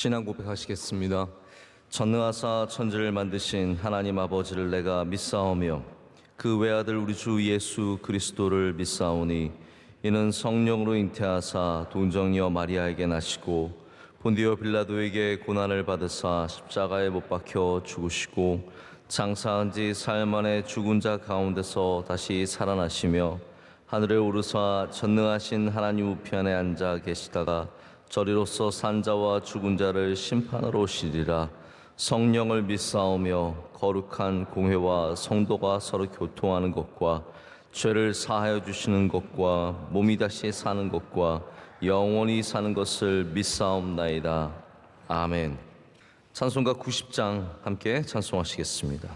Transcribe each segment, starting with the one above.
신앙 고백하시겠습니다. 전능하사 천지를 만드신 하나님 아버지를 내가 믿사오며 그 외아들 우리 주 예수 그리스도를 믿사오니 이는 성령으로 잉태하사 동정녀 마리아에게 나시고 본디오 빌라도에게 고난을 받으사 십자가에 못 박혀 죽으시고 장사한 지 사흘 만에 죽은 자 가운데서 다시 살아나시며 하늘에 오르사 전능하신 하나님 우편에 앉아 계시다가 저리로서 산 자와 죽은 자를 심판하러 오시리라. 성령을 믿사오며 거룩한 공회와 성도가 서로 교통하는 것과 죄를 사하여 주시는 것과 몸이 다시 사는 것과 영원히 사는 것을 믿사옵나이다. 아멘. 찬송가 90장 함께 찬송하시겠습니다.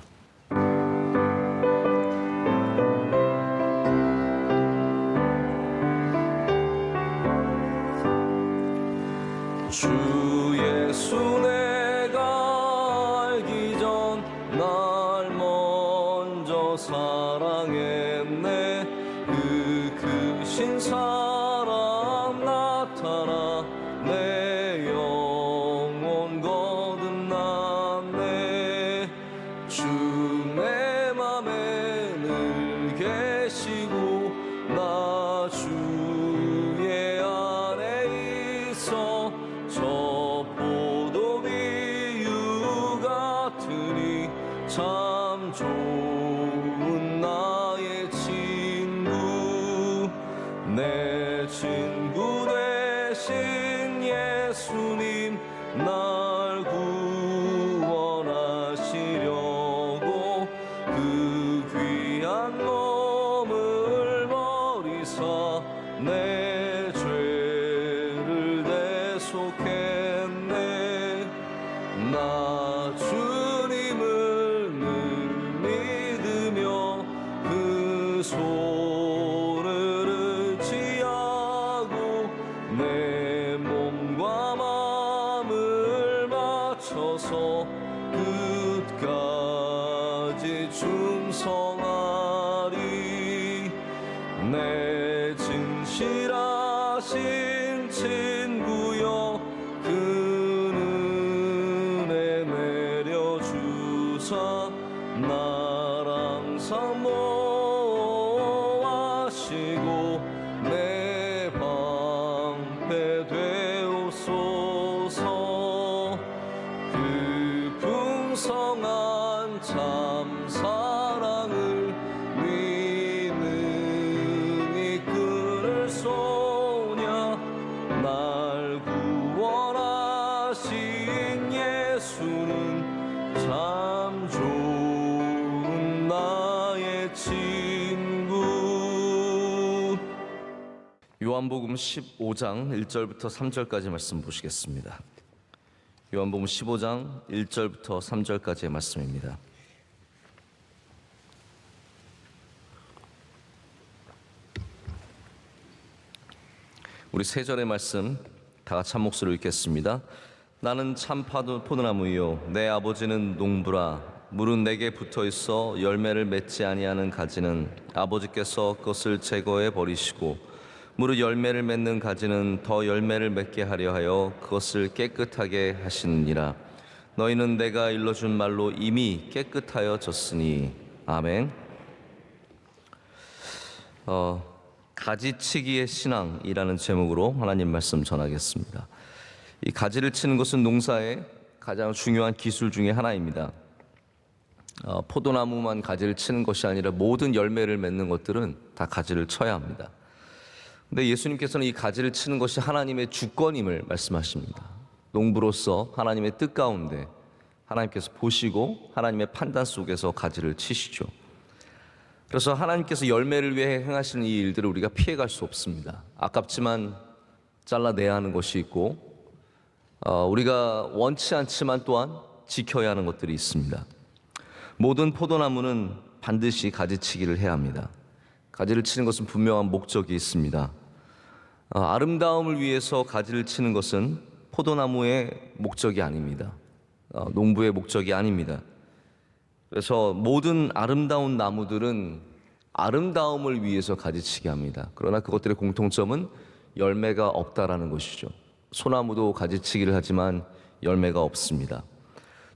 주 예수 내가 알기 전 날 먼저 사랑했네. 그 크신 사랑 나타나 내 영혼 거듭났네. 주 내 맘에 늘 계시고 나 주의 안에 있어 저 포도비유 같으니 참 좋은 나의 친구. 내 친구 되신 예수님 날 구원하시려고 그 귀한 몸을 버리사 내 죄를 대속했네. 나 주님을 늘 믿으며 그 손을 의지하고 내 몸과 마음을 맞춰서 끝까지 충성하리. 내 진실하신 친구여 그 은혜 내려주사 날 항상 모아시고 내 방패 되옵소서. 그 풍성한 참 사랑을 믿는 이 끈을 쏘냐. 날 구원하신 예수는 참 좋은 나의 친구. 요한복음 15장 1절부터 3절까지 말씀 보시겠습니다. 요한복음 15장 1절부터 3절까지의 말씀입니다. 우리 세 절의 말씀 다 같이 한 목소리로 읽겠습니다. 나는 참 포도나무요 내 아버지는 농부라. 물은 내게 붙어있어 열매를 맺지 아니하는 가지는 아버지께서 그것을 제거해 버리시고 무릇 열매를 맺는 가지는 더 열매를 맺게 하려 하여 그것을 깨끗하게 하시느니라. 너희는 내가 일러준 말로 이미 깨끗하여졌으니. 아멘. 가지치기의 신앙이라는 제목으로 하나님 말씀 전하겠습니다. 이 가지를 치는 것은 농사의 가장 중요한 기술 중에 하나입니다. 포도나무만 가지를 치는 것이 아니라 모든 열매를 맺는 것들은 다 가지를 쳐야 합니다. 근데 예수님께서는 이 가지를 치는 것이 하나님의 주권임을 말씀하십니다. 농부로서 하나님의 뜻 가운데 하나님께서 보시고 하나님의 판단 속에서 가지를 치시죠. 그래서 하나님께서 열매를 위해 행하시는 이 일들을 우리가 피해갈 수 없습니다. 아깝지만 잘라내야 하는 것이 있고 우리가 원치 않지만 또한 지켜야 하는 것들이 있습니다. 모든 포도나무는 반드시 가지치기를 해야 합니다. 가지를 치는 것은 분명한 목적이 있습니다. 아름다움을 위해서 가지를 치는 것은 포도나무의 목적이 아닙니다. 농부의 목적이 아닙니다. 그래서 모든 아름다운 나무들은 아름다움을 위해서 가지치기 합니다. 그러나 그것들의 공통점은 열매가 없다라는 것이죠. 소나무도 가지치기를 하지만 열매가 없습니다.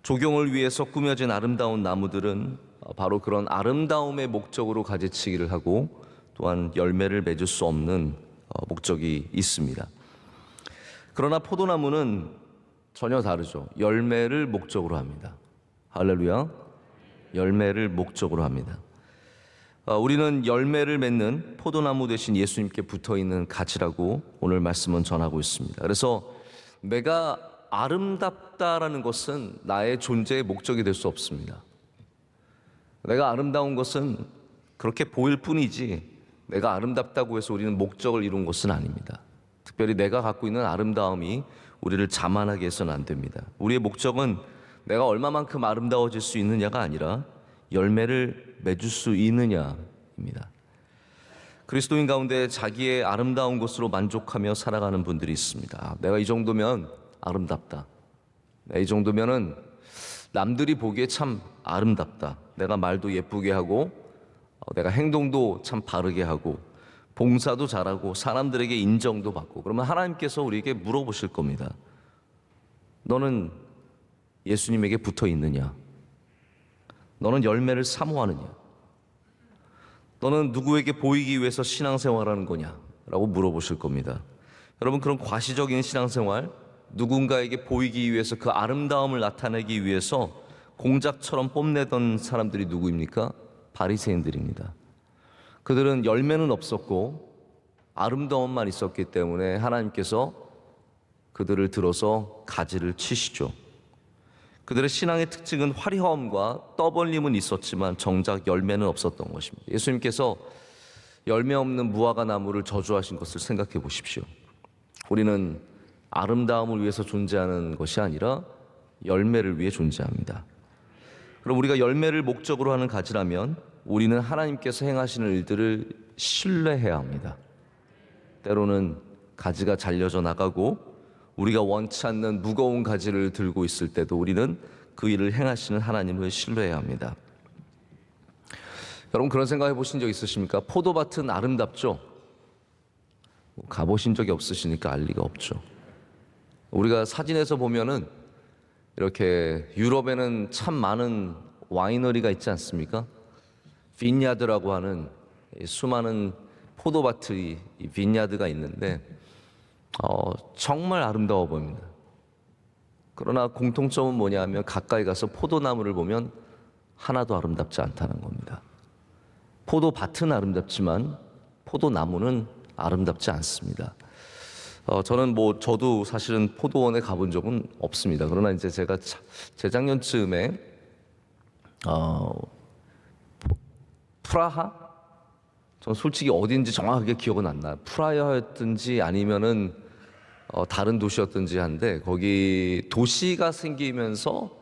조경을 위해서 꾸며진 아름다운 나무들은 바로 그런 아름다움의 목적으로 가지치기를 하고 또한 열매를 맺을 수 없는 목적이 있습니다. 그러나 포도나무는 전혀 다르죠. 열매를 목적으로 합니다. 할렐루야. 열매를 목적으로 합니다. 우리는 열매를 맺는 포도나무 대신 예수님께 붙어있는 가지라고 오늘 말씀은 전하고 있습니다. 그래서 내가 아름답다라는 것은 나의 존재의 목적이 될 수 없습니다. 내가 아름다운 것은 그렇게 보일 뿐이지 내가 아름답다고 해서 우리는 목적을 이룬 것은 아닙니다. 특별히 내가 갖고 있는 아름다움이 우리를 자만하게 해서는 안 됩니다. 우리의 목적은 내가 얼마만큼 아름다워질 수 있느냐가 아니라 열매를 맺을 수 있느냐입니다. 그리스도인 가운데 자기의 아름다운 것으로 만족하며 살아가는 분들이 있습니다. 내가 이 정도면 아름답다. 이 정도면은 남들이 보기에 참 아름답다. 내가 말도 예쁘게 하고 내가 행동도 참 바르게 하고 봉사도 잘하고 사람들에게 인정도 받고, 그러면 하나님께서 우리에게 물어보실 겁니다. 너는 예수님에게 붙어 있느냐? 너는 열매를 사모하느냐? 너는 누구에게 보이기 위해서 신앙생활하는 거냐? 라고 물어보실 겁니다. 여러분, 그런 과시적인 신앙생활, 누군가에게 보이기 위해서 그 아름다움을 나타내기 위해서 공작처럼 뽐내던 사람들이 누구입니까? 바리새인들입니다. 그들은 열매는 없었고 아름다움만 있었기 때문에 하나님께서 그들을 들어서 가지를 치시죠. 그들의 신앙의 특징은 화려함과 떠벌림은 있었지만 정작 열매는 없었던 것입니다. 예수님께서 열매 없는 무화과 나무를 저주하신 것을 생각해 보십시오. 우리는 아름다움을 위해서 존재하는 것이 아니라 열매를 위해 존재합니다. 그럼 우리가 열매를 목적으로 하는 가지라면 우리는 하나님께서 행하시는 일들을 신뢰해야 합니다. 때로는 가지가 잘려져 나가고 우리가 원치 않는 무거운 가지를 들고 있을 때도 우리는 그 일을 행하시는 하나님을 신뢰해야 합니다. 여러분, 그런 생각 해보신 적 있으십니까? 포도밭은 아름답죠? 가보신 적이 없으시니까 알 리가 없죠. 우리가 사진에서 보면은 이렇게 유럽에는 참 많은 와이너리가 있지 않습니까? 빈야드라고 하는 수많은 포도밭이 빈야드가 있는데 정말 아름다워 보입니다. 그러나 공통점은 뭐냐면 가까이 가서 포도나무를 보면 하나도 아름답지 않다는 겁니다. 포도밭은 아름답지만 포도나무는 아름답지 않습니다. 저도 사실은 포도원에 가본 적은 없습니다. 그러나 이제 제가 재작년쯤에 프라하? 전 솔직히 어딘지 정확하게 기억은 안 나요. 프라하였든지 아니면은 다른 도시였든지 한데 거기 도시가 생기면서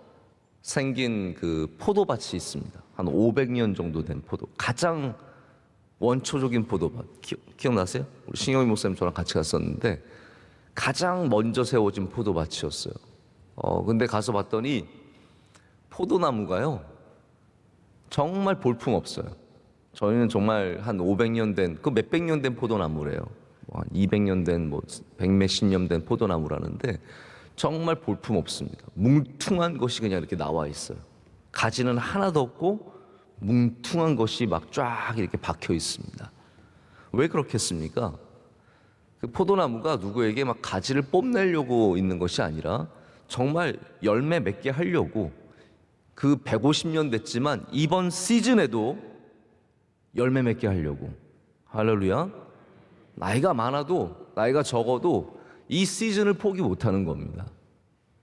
생긴 그 포도밭이 있습니다. 한 500년 정도 된 가장 원초적인 포도밭. 기억나세요? 우리 신영희 목사님 저랑 같이 갔었는데 가장 먼저 세워진 포도밭이었어요. 근데 가서 봤더니 포도나무가요 정말 볼품 없어요. 저희는 정말 한 500년 된, 그 몇백 년 된 포도나무래요. 한 200년 된, 100몇십 년 된 포도나무라는데 정말 볼품 없습니다. 뭉퉁한 것이 그냥 이렇게 나와 있어요. 가지는 하나도 없고 뭉퉁한 것이 막 쫙 이렇게 박혀 있습니다. 왜 그렇겠습니까? 그 포도나무가 누구에게 막 가지를 뽐내려고 있는 것이 아니라 정말 열매 맺게 하려고 그 150년 됐지만 이번 시즌에도 열매 맺게 하려고. 할렐루야. 나이가 많아도 나이가 적어도 이 시즌을 포기 못하는 겁니다.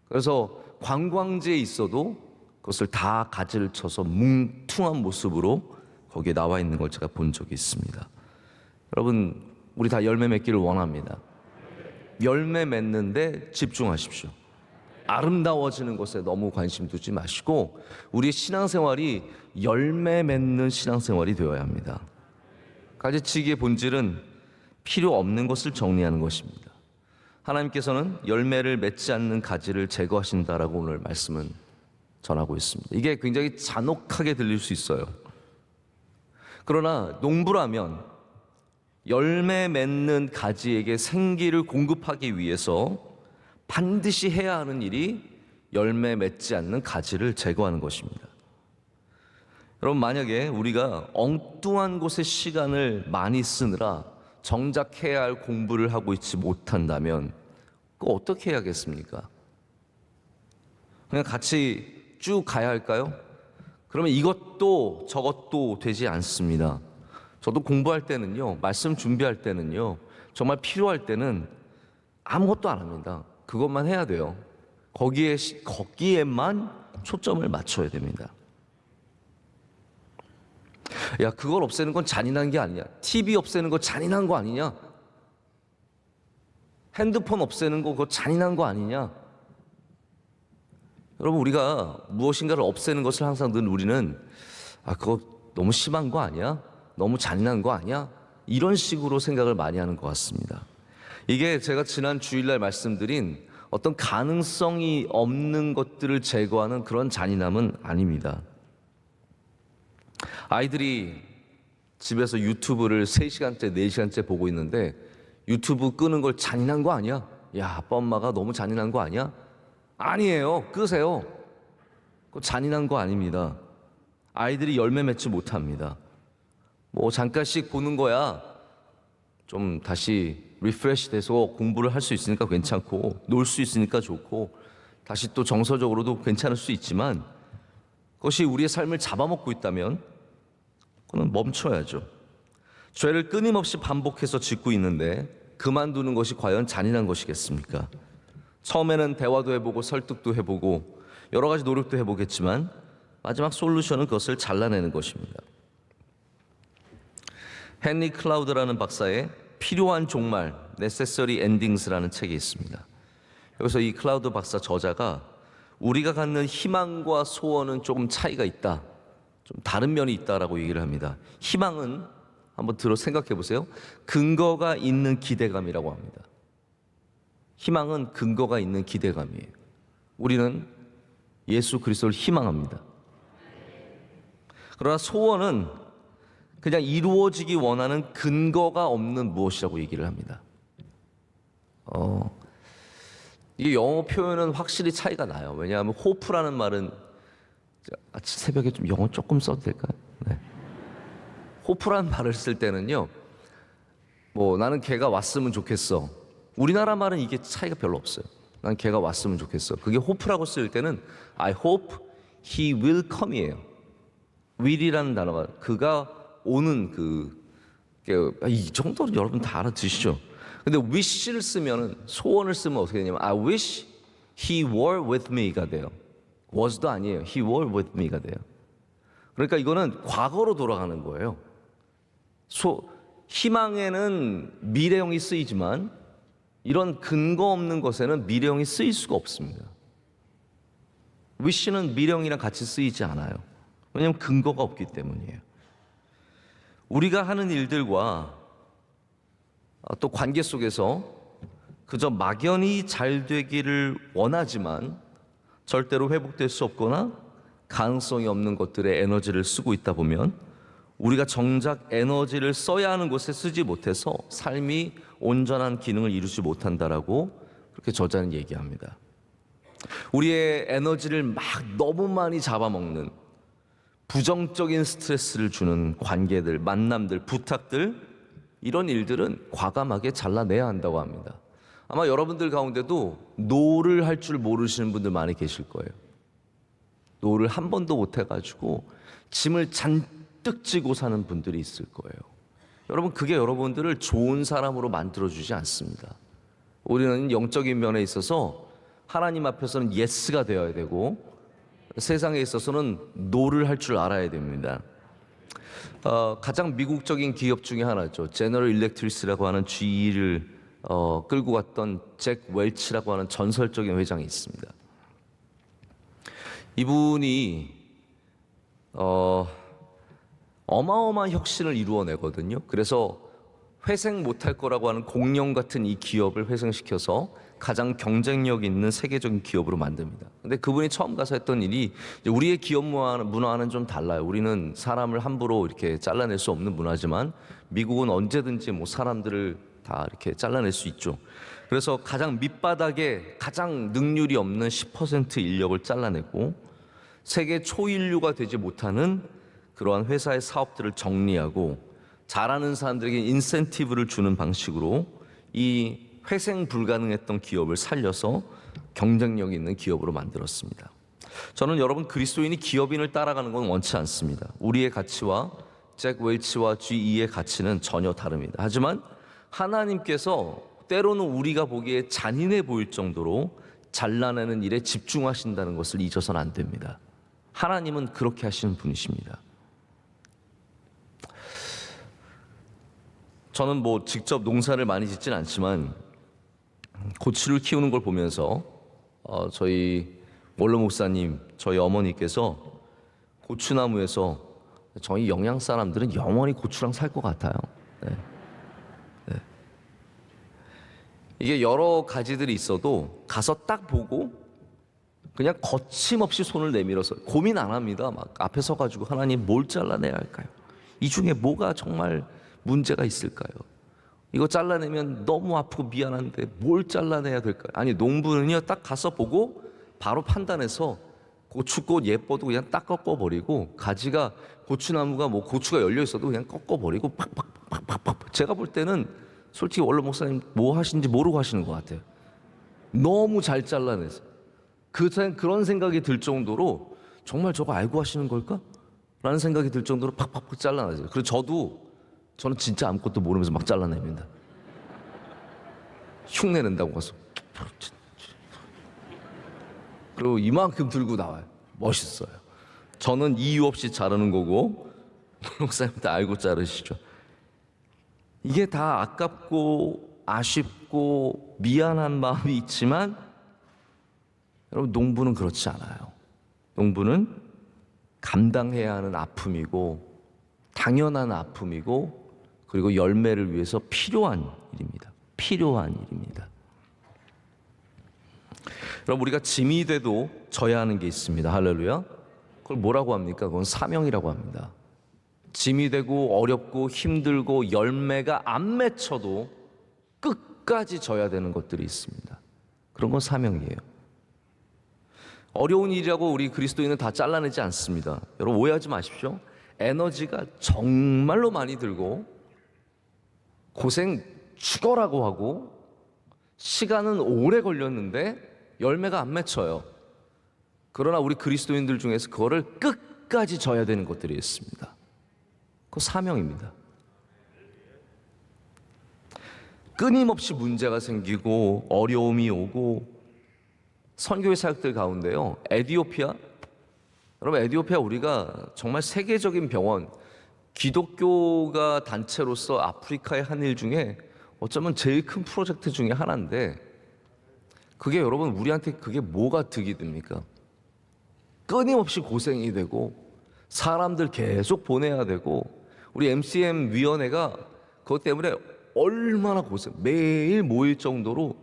그래서 관광지에 있어도 그것을 다 가지를 쳐서 뭉퉁한 모습으로 거기에 나와 있는 걸 제가 본 적이 있습니다. 여러분, 우리 다 열매 맺기를 원합니다. 열매 맺는데 집중하십시오. 아름다워지는 것에 너무 관심 두지 마시고 우리의 신앙생활이 열매 맺는 신앙생활이 되어야 합니다. 가지치기의 본질은 필요 없는 것을 정리하는 것입니다. 하나님께서는 열매를 맺지 않는 가지를 제거하신다라고 오늘 말씀은 전하고 있습니다. 이게 굉장히 잔혹하게 들릴 수 있어요. 그러나 농부라면 열매 맺는 가지에게 생기를 공급하기 위해서 반드시 해야 하는 일이 열매 맺지 않는 가지를 제거하는 것입니다. 여러분, 만약에 우리가 엉뚱한 곳에 시간을 많이 쓰느라 정작 해야 할 공부를 하고 있지 못한다면 그거 어떻게 해야겠습니까? 그냥 같이 쭉 가야 할까요? 그러면 이것도 저것도 되지 않습니다. 저도 공부할 때는요, 말씀 준비할 때는요, 정말 필요할 때는 아무것도 안 합니다. 그것만 해야 돼요. 거기에만 초점을 맞춰야 됩니다. 야, 그걸 없애는 건 잔인한 게 아니냐? TV 없애는 거 잔인한 거 아니냐? 핸드폰 없애는 거 그거 잔인한 거 아니냐? 여러분, 우리가 무엇인가를 없애는 것을 항상 늘 우리는 그거 너무 심한 거 아니야? 너무 잔인한 거 아니야? 이런 식으로 생각을 많이 하는 것 같습니다. 이게 제가 지난 주일날 말씀드린 어떤 가능성이 없는 것들을 제거하는 그런 잔인함은 아닙니다. 아이들이 집에서 유튜브를 3시간째, 4시간째 보고 있는데 유튜브 끄는 걸 잔인한 거 아니야? 야, 아빠 엄마가 너무 잔인한 거 아니야? 아니에요. 끄세요. 그거 잔인한 거 아닙니다. 아이들이 열매 맺지 못합니다. 뭐 잠깐씩 보는 거야 좀 다시 리프레시 돼서 공부를 할 수 있으니까 괜찮고 놀 수 있으니까 좋고 다시 또 정서적으로도 괜찮을 수 있지만 그것이 우리의 삶을 잡아먹고 있다면 그건 멈춰야죠. 죄를 끊임없이 반복해서 짓고 있는데 그만두는 것이 과연 잔인한 것이겠습니까? 처음에는 대화도 해보고 설득도 해보고 여러 가지 노력도 해보겠지만 마지막 솔루션은 그것을 잘라내는 것입니다. 헨리 클라우드라는 박사의 필요한 종말, Necessary Endings라는 책이 있습니다. 여기서 이 클라우드 박사 저자가 우리가 갖는 희망과 소원은 조금 차이가 있다, 좀 다른 면이 있다라고 얘기를 합니다. 희망은 한번 생각해 보세요. 근거가 있는 기대감이라고 합니다. 희망은 근거가 있는 기대감이에요. 우리는 예수 그리스도를 희망합니다. 그러나 소원은 그냥 이루어지기 원하는 근거가 없는 무엇이라고 얘기를 합니다. 이게 영어 표현은 확실히 차이가 나요. 왜냐하면 호프라는 말은 새벽에 좀 영어 조금 써도 될까요? 네. 호프라는 말을 쓸 때는요, 뭐 나는 걔가 왔으면 좋겠어. 우리나라 말은 이게 차이가 별로 없어요. 난 걔가 왔으면 좋겠어. 그게 호프라고 쓸 때는 I hope he will come이에요. will이라는 단어가 그가 오는 이 정도는 여러분 다 알아듣으시죠? 근데 wish를 쓰면은 소원을 쓰면 어떻게 되냐면 I wish he were with me가 돼요. was도 아니에요. he were with me가 돼요. 그러니까 이거는 과거로 돌아가는 거예요. 희망에는 미래형이 쓰이지만 이런 근거 없는 것에는 미래형이 쓰일 수가 없습니다. wish는 미래형이랑 같이 쓰이지 않아요. 왜냐하면 근거가 없기 때문이에요. 우리가 하는 일들과 또 관계 속에서 그저 막연히 잘 되기를 원하지만 절대로 회복될 수 없거나 가능성이 없는 것들에 에너지를 쓰고 있다 보면 우리가 정작 에너지를 써야 하는 곳에 쓰지 못해서 삶이 온전한 기능을 이루지 못한다라고 그렇게 저자는 얘기합니다. 우리의 에너지를 막 너무 많이 잡아먹는 부정적인 스트레스를 주는 관계들, 만남들, 부탁들, 이런 일들은 과감하게 잘라내야 한다고 합니다. 아마 여러분들 가운데도 노를 할 줄 모르시는 분들 많이 계실 거예요. 노를 한 번도 못 해가지고 짐을 잔뜩 지고 사는 분들이 있을 거예요. 여러분, 그게 여러분들을 좋은 사람으로 만들어주지 않습니다. 우리는 영적인 면에 있어서 하나님 앞에서는 예스가 되어야 되고 세상에 있어서는 노를 할 줄 알아야 됩니다. 가장 미국적인 기업 중에 하나죠. 제너럴 일렉트릭스라고 하는 GE를 끌고 갔던 잭 웰치라고 하는 전설적인 회장이 있습니다. 이분이 어마어마한 혁신을 이루어내거든요. 그래서 회생 못할 거라고 하는 공룡 같은 이 기업을 회생시켜서 가장 경쟁력 있는 세계적인 기업으로 만듭니다. 근데 그분이 처음 가서 했던 일이 우리의 기업 문화는 좀 달라요. 우리는 사람을 함부로 이렇게 잘라낼 수 없는 문화지만 미국은 언제든지 뭐 사람들을 다 이렇게 잘라낼 수 있죠. 그래서 가장 밑바닥에 가장 능률이 없는 10% 인력을 잘라내고 세계 초인류가 되지 못하는 그러한 회사의 사업들을 정리하고 잘하는 사람들에게 인센티브를 주는 방식으로 이 회생 불가능했던 기업을 살려서 경쟁력 있는 기업으로 만들었습니다. 저는 여러분 그리스도인이 기업인을 따라가는 건 원치 않습니다. 우리의 가치와 잭 웰치와 GE의 가치는 전혀 다릅니다. 하지만 하나님께서 때로는 우리가 보기에 잔인해 보일 정도로 잘라내는 일에 집중하신다는 것을 잊어서는 안 됩니다. 하나님은 그렇게 하시는 분이십니다. 저는 뭐 직접 농사를 많이 짓진 않지만 고추를 키우는 걸 보면서 저희 원로 목사님, 저희 어머니께서 고추나무에서 저희 영양 사람들은 영원히 고추랑 살 것 같아요. 네. 네. 이게 여러 가지들이 있어도 가서 딱 보고 그냥 거침없이 손을 내밀어서 고민 안 합니다. 막 앞에 서가지고 하나님 뭘 잘라내야 할까요? 이 중에 뭐가 정말 문제가 있을까요? 이거 잘라내면 너무 아프고 미안한데 뭘 잘라내야 될까요? 아니 농부는요 딱 가서 보고 바로 판단해서 고추꽃 예뻐도 그냥 딱 꺾어버리고 가지가 고추나무가 뭐 고추가 열려 있어도 그냥 꺾어버리고 팍팍팍팍팍. 제가 볼 때는 솔직히 원로 목사님 뭐 하시는지 모르고 하시는 것 같아요. 너무 잘 잘라내서 그런 생각이 들 정도로 정말 저거 알고 하시는 걸까? 라는 생각이 들 정도로 팍팍팍 잘라내죠. 그래서 저는 진짜 아무것도 모르면서 막 잘라냅니다. 흉내 낸다고 가서 그리고 이만큼 들고 나와요. 멋있어요. 저는 이유 없이 자르는 거고 목사님 다 알고 자르시죠. 이게 다 아깝고 아쉽고 미안한 마음이 있지만 여러분 농부는 그렇지 않아요. 농부는 감당해야 하는 아픔이고 당연한 아픔이고 그리고 열매를 위해서 필요한 일입니다. 필요한 일입니다. 여러분 우리가 짐이 돼도 져야 하는 게 있습니다. 할렐루야. 그걸 뭐라고 합니까? 그건 사명이라고 합니다. 짐이 되고 어렵고 힘들고 열매가 안 맺혀도 끝까지 져야 되는 것들이 있습니다. 그런 건 사명이에요. 어려운 일이라고 우리 그리스도인은 다 잘라내지 않습니다. 여러분 오해하지 마십시오. 에너지가 정말로 많이 들고 고생 죽어라고 하고 시간은 오래 걸렸는데 열매가 안 맺혀요. 그러나 우리 그리스도인들 중에서 그거를 끝까지 져야 되는 것들이 있습니다. 그거 사명입니다. 끊임없이 문제가 생기고 어려움이 오고 선교의 사역들 가운데요. 여러분 에티오피아 우리가 정말 세계적인 병원 기독교가 단체로서 아프리카의 한 일 중에 어쩌면 제일 큰 프로젝트 중에 하나인데 그게 여러분 우리한테 그게 뭐가 득이 됩니까? 끊임없이 고생이 되고 사람들 계속 보내야 되고 우리 MCM 위원회가 그것 때문에 얼마나 매일 모일 정도로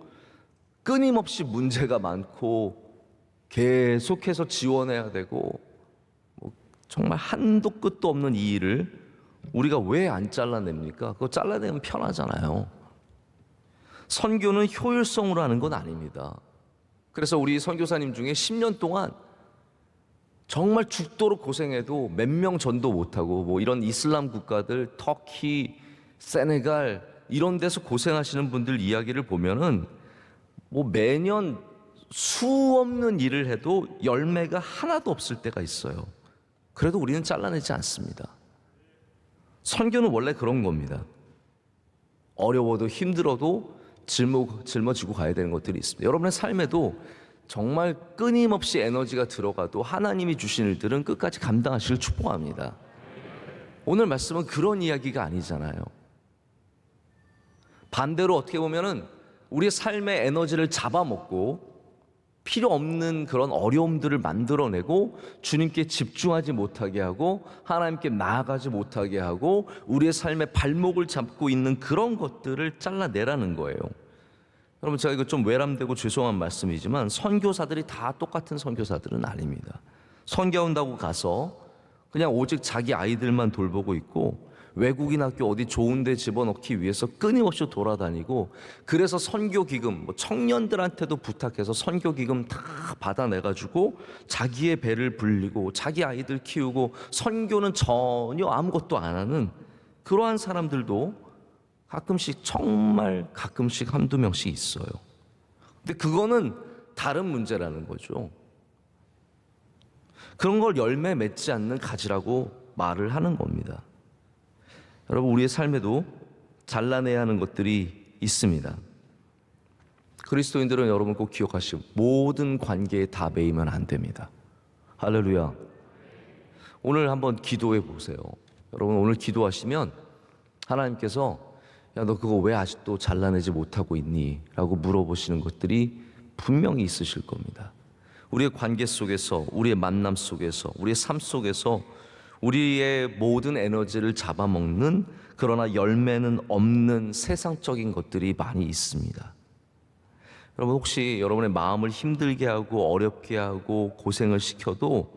끊임없이 문제가 많고 계속해서 지원해야 되고 정말 한도 끝도 없는 이 일을 우리가 왜 안 잘라냅니까? 그거 잘라내면 편하잖아요. 선교는 효율성으로 하는 건 아닙니다. 그래서 우리 선교사님 중에 10년 동안 정말 죽도록 고생해도 몇 명 전도 못하고 뭐 이런 이슬람 국가들 터키, 세네갈 이런 데서 고생하시는 분들 이야기를 보면은 뭐 매년 수 없는 일을 해도 열매가 하나도 없을 때가 있어요. 그래도 우리는 잘라내지 않습니다. 선교는 원래 그런 겁니다. 어려워도 힘들어도 짊어지고 가야 되는 것들이 있습니다. 여러분의 삶에도 정말 끊임없이 에너지가 들어가도 하나님이 주신 일들은 끝까지 감당하시길 축복합니다. 오늘 말씀은 그런 이야기가 아니잖아요. 반대로 어떻게 보면은 우리의 삶의 에너지를 잡아먹고 필요 없는 그런 어려움들을 만들어내고 주님께 집중하지 못하게 하고 하나님께 나아가지 못하게 하고 우리의 삶의 발목을 잡고 있는 그런 것들을 잘라내라는 거예요. 여러분 제가 이거 좀 외람되고 죄송한 말씀이지만 선교사들이 다 똑같은 선교사들은 아닙니다. 선교한다고 가서 그냥 오직 자기 아이들만 돌보고 있고 외국인 학교 어디 좋은 데 집어넣기 위해서 끊임없이 돌아다니고, 그래서 선교기금, 청년들한테도 부탁해서 선교기금 다 받아내가지고 자기의 배를 불리고 자기 아이들 키우고 선교는 전혀 아무것도 안 하는 그러한 사람들도 가끔씩, 정말 가끔씩 한두 명씩 있어요. 근데 그거는 다른 문제라는 거죠. 그런 걸 열매 맺지 않는 가지라고 말을 하는 겁니다. 여러분, 우리의 삶에도 잘라내야 하는 것들이 있습니다. 그리스도인들은 여러분 꼭 기억하시고, 모든 관계에 다 매이면 안 됩니다. 할렐루야. 오늘 한번 기도해 보세요. 여러분, 오늘 기도하시면 하나님께서 야, 너 그거 왜 아직도 잘라내지 못하고 있니? 라고 물어보시는 것들이 분명히 있으실 겁니다. 우리의 관계 속에서, 우리의 만남 속에서, 우리의 삶 속에서 우리의 모든 에너지를 잡아먹는, 그러나 열매는 없는 세상적인 것들이 많이 있습니다. 여러분, 혹시 여러분의 마음을 힘들게 하고 어렵게 하고 고생을 시켜도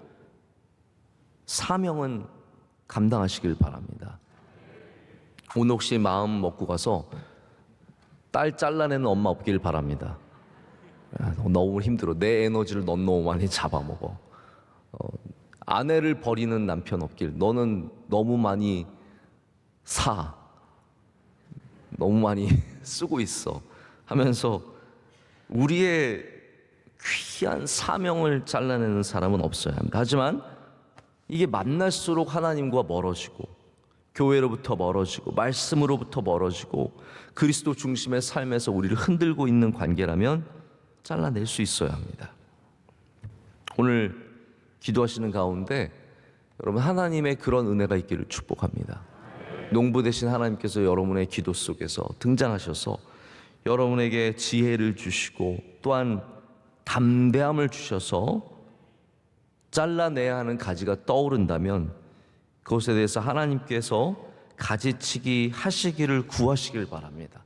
사명은 감당하시길 바랍니다. 오늘 혹시 마음 먹고 가서 딸 잘라내는 엄마 없길 바랍니다. 너무 힘들어. 내 에너지를 넌 너무 많이 잡아먹어. 아내를 버리는 남편 없길. 너는 너무 많이 사. 너무 많이 쓰고 있어. 하면서 우리의 귀한 사명을 잘라내는 사람은 없어야 합니다. 하지만 이게 만날수록 하나님과 멀어지고, 교회로부터 멀어지고, 말씀으로부터 멀어지고, 그리스도 중심의 삶에서 우리를 흔들고 있는 관계라면 잘라낼 수 있어야 합니다. 오늘 기도하시는 가운데 여러분, 하나님의 그런 은혜가 있기를 축복합니다. 농부 되신 하나님께서 여러분의 기도 속에서 등장하셔서 여러분에게 지혜를 주시고, 또한 담대함을 주셔서 잘라내야 하는 가지가 떠오른다면 그것에 대해서 하나님께서 가지치기 하시기를 구하시길 바랍니다.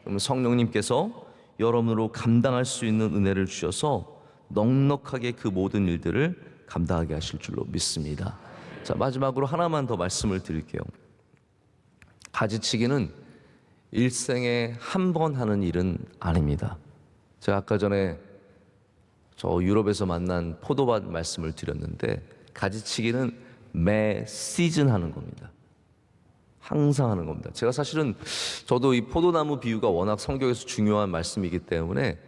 그러면 성령님께서 여러분으로 감당할 수 있는 은혜를 주셔서 넉넉하게 그 모든 일들을 감당하게 하실 줄로 믿습니다. 자, 마지막으로 하나만 더 말씀을 드릴게요. 가지치기는 일생에 한 번 하는 일은 아닙니다. 제가 아까 전에 저 유럽에서 만난 포도밭 말씀을 드렸는데, 가지치기는 매 시즌 하는 겁니다. 항상 하는 겁니다. 제가 사실은 저도 이 포도나무 비유가 워낙 성경에서 중요한 말씀이기 때문에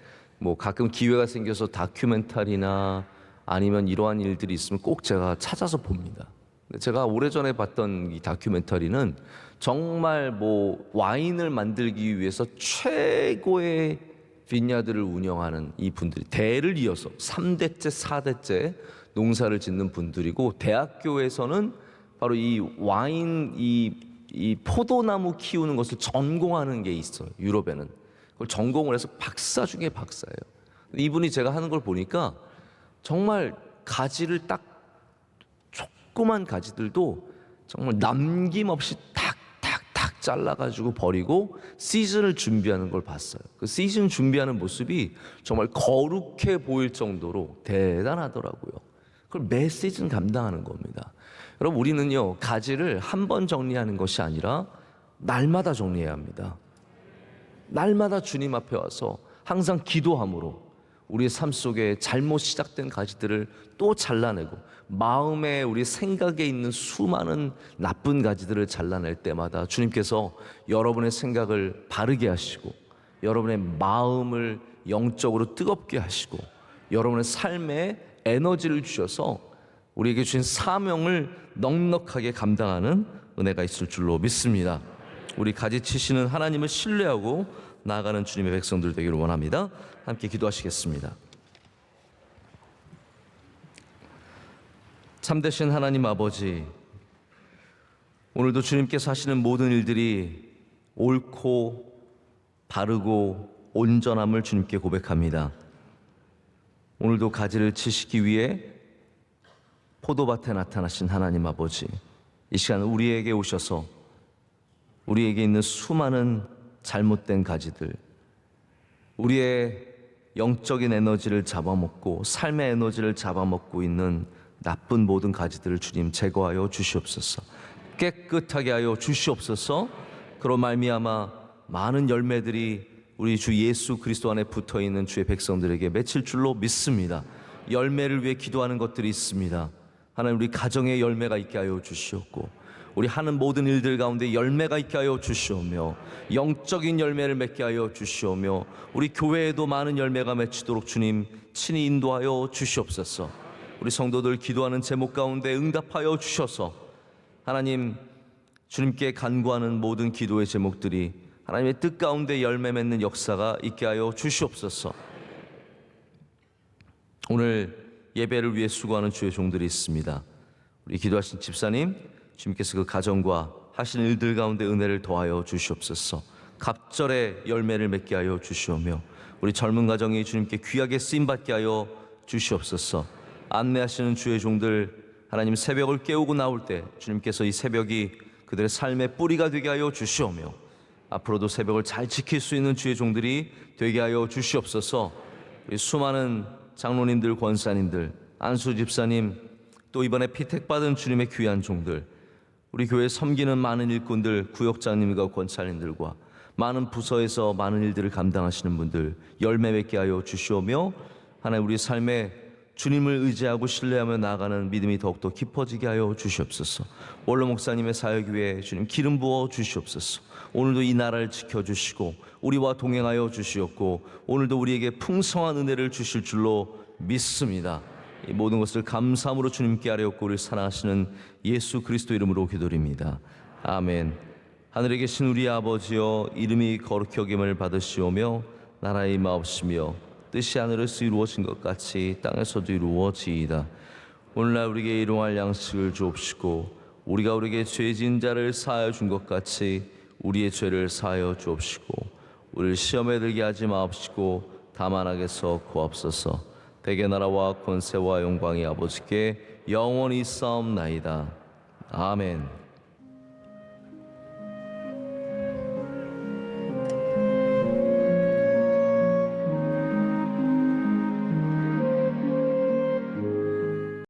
가끔 기회가 생겨서 다큐멘터리나 아니면 이러한 일들이 있으면 꼭 제가 찾아서 봅니다. 제가 오래전에 봤던 이 다큐멘터리는 정말 와인을 만들기 위해서 최고의 빈야드를 운영하는 이 분들이 대를 이어서 3대째, 4대째 농사를 짓는 분들이고, 대학교에서는 바로 이 와인, 이 포도나무 키우는 것을 전공하는 게 있어요. 유럽에는 그걸 전공을 해서 박사 중에 박사예요. 이분이 제가 하는 걸 보니까 정말 가지를 딱, 조그만 가지들도 정말 남김없이 탁탁탁 잘라가지고 버리고 시즌을 준비하는 걸 봤어요. 그 시즌 준비하는 모습이 정말 거룩해 보일 정도로 대단하더라고요. 그걸 매 시즌 감당하는 겁니다. 여러분, 우리는요, 가지를 한 번 정리하는 것이 아니라 날마다 정리해야 합니다. 날마다 주님 앞에 와서 항상 기도함으로 우리의 삶 속에 잘못 시작된 가지들을 또 잘라내고, 마음에, 우리 생각에 있는 수많은 나쁜 가지들을 잘라낼 때마다 주님께서 여러분의 생각을 바르게 하시고, 여러분의 마음을 영적으로 뜨겁게 하시고, 여러분의 삶에 에너지를 주셔서 우리에게 주신 사명을 넉넉하게 감당하는 은혜가 있을 줄로 믿습니다. 우리 가지치시는 하나님을 신뢰하고 나아가는 주님의 백성들 되기를 원합니다. 함께 기도하시겠습니다. 참되신 하나님 아버지, 오늘도 주님께서 하시는 모든 일들이 옳고 바르고 온전함을 주님께 고백합니다. 오늘도 가지를 치시기 위해 포도밭에 나타나신 하나님 아버지, 이 시간 우리에게 오셔서 우리에게 있는 수많은 잘못된 가지들, 우리의 영적인 에너지를 잡아먹고 삶의 에너지를 잡아먹고 있는 나쁜 모든 가지들을 주님 제거하여 주시옵소서. 깨끗하게 하여 주시옵소서. 그로 말미암아 많은 열매들이 우리 주 예수 그리스도 안에 붙어있는 주의 백성들에게 맺힐 줄로 믿습니다. 열매를 위해 기도하는 것들이 있습니다. 하나님, 우리 가정에 열매가 있게 하여 주시옵고, 우리 하는 모든 일들 가운데 열매가 있게 하여 주시오며, 영적인 열매를 맺게 하여 주시오며, 우리 교회에도 많은 열매가 맺히도록 주님 친히 인도하여 주시옵소서. 우리 성도들 기도하는 제목 가운데 응답하여 주셔서 하나님, 주님께 간구하는 모든 기도의 제목들이 하나님의 뜻 가운데 열매 맺는 역사가 있게 하여 주시옵소서. 오늘 예배를 위해 수고하는 주의 종들이 있습니다. 우리 기도하신 집사님, 주님께서 그 가정과 하신 일들 가운데 은혜를 더하여 주시옵소서. 갑절의 열매를 맺게 하여 주시오며, 우리 젊은 가정이 주님께 귀하게 쓰임받게 하여 주시옵소서. 안내하시는 주의 종들, 하나님 새벽을 깨우고 나올 때 주님께서 이 새벽이 그들의 삶의 뿌리가 되게 하여 주시오며, 앞으로도 새벽을 잘 지킬 수 있는 주의 종들이 되게 하여 주시옵소서. 우리 수많은 장로님들, 권사님들, 안수 집사님, 또 이번에 피택받은 주님의 귀한 종들, 우리 교회 섬기는 많은 일꾼들, 구역장님과 권사님들과 많은 부서에서 많은 일들을 감당하시는 분들 열매 맺게 하여 주시오며, 하나님 우리 삶에 주님을 의지하고 신뢰하며 나아가는 믿음이 더욱더 깊어지게 하여 주시옵소서. 원로 목사님의 사역 위에 주님 기름 부어 주시옵소서. 오늘도 이 나라를 지켜주시고 우리와 동행하여 주시옵고, 오늘도 우리에게 풍성한 은혜를 주실 줄로 믿습니다. 이 모든 것을 감사함으로 주님께 아뢰옵고 우리를 사랑하시는 예수 그리스도 이름으로 기도드립니다. 아멘. 하늘에 계신 우리 아버지여, 이름이 거룩히 여김을 받으시오며 나라의 임하옵시며 뜻이 하늘에서 이루어진 것 같이 땅에서도 이루어지이다. 오늘날 우리에게 일용할 양식을 주옵시고, 우리가 우리에게 죄 지은 자를 사하여 준 것 같이 우리의 죄를 사하여 주옵시고, 우리를 시험에 들게 하지 마옵시고 다만 악에서 구하옵소서. 대개 나라와 권세와 영광이 아버지께 영원히 싸움나이다. 아멘.